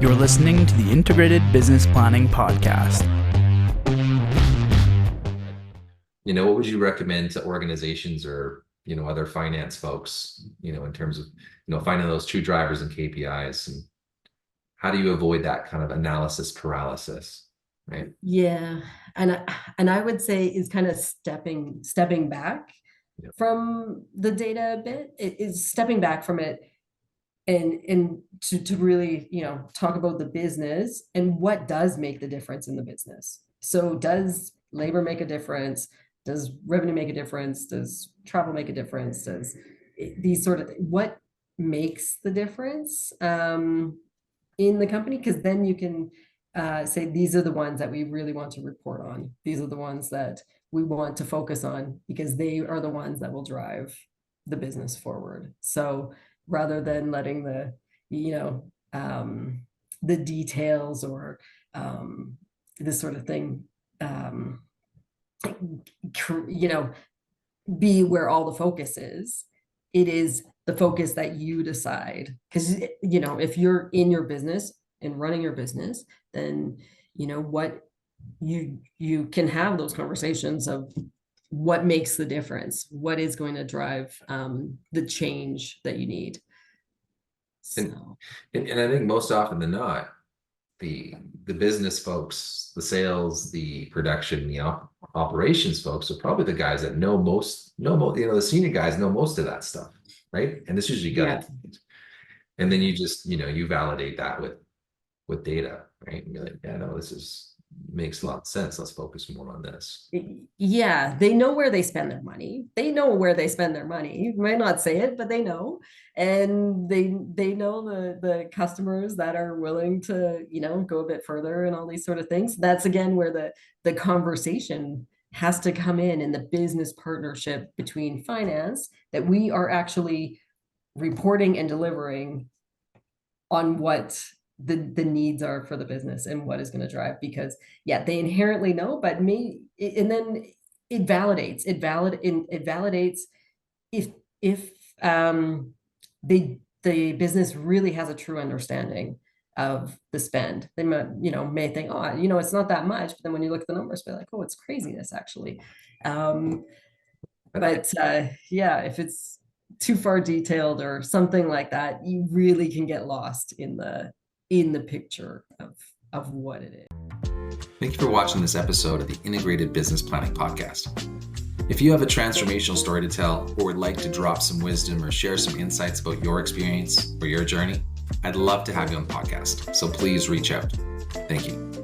You're listening to the Integrated Business Planning Podcast. What would you recommend to organizations or, other finance folks, in terms of, finding those true drivers and KPIs, and how do you avoid that kind of analysis paralysis, right? Yeah. And I would say is kind of stepping back from the data a bit. It is stepping back from it and to really, talk about the business and what does make the difference in the business. So does labor make a difference? Does revenue make a difference? Does travel make a difference? Does these sort of what makes the difference in the company? Because then you can say these are the ones that we really want to report on. These are the ones that we want to focus on because they are the ones that will drive the business forward. So rather than letting the details or this sort of thing be where all the focus is. It is the focus that you decide, because if you're in your business and running your business, then what you can have those conversations of what makes the difference, what is going to drive the change that you need. So. And I think most often than not, the business folks, the sales, the production, the operations folks are probably the guys that know most, the senior guys know most of that stuff, right? And it's usually gut. And then you just, you validate that with data, right? And you're like, yeah, no, makes a lot of sense. Let's focus more on this. Yeah, they know where they spend their money. They know where they spend their money. You might not say it, but they know. And they know the customers that are willing to, go a bit further and all these sort of things. That's again where the conversation has to come in the business partnership between finance, that we are actually reporting and delivering on what the needs are for the business and what is going to drive, because they inherently know, but and then it validates if the business really has a true understanding of the spend. They may think, oh, it's not that much, but then when you look at the numbers, be like, oh, it's craziness actually. If it's too far detailed or something like that, you really can get lost in the picture of what it is. Thank you for watching this episode of the Integrated Business Planning Podcast. If you have a transformational story to tell or would like to drop some wisdom or share some insights about your experience or your journey, I'd love to have you on the podcast. So please reach out. Thank you.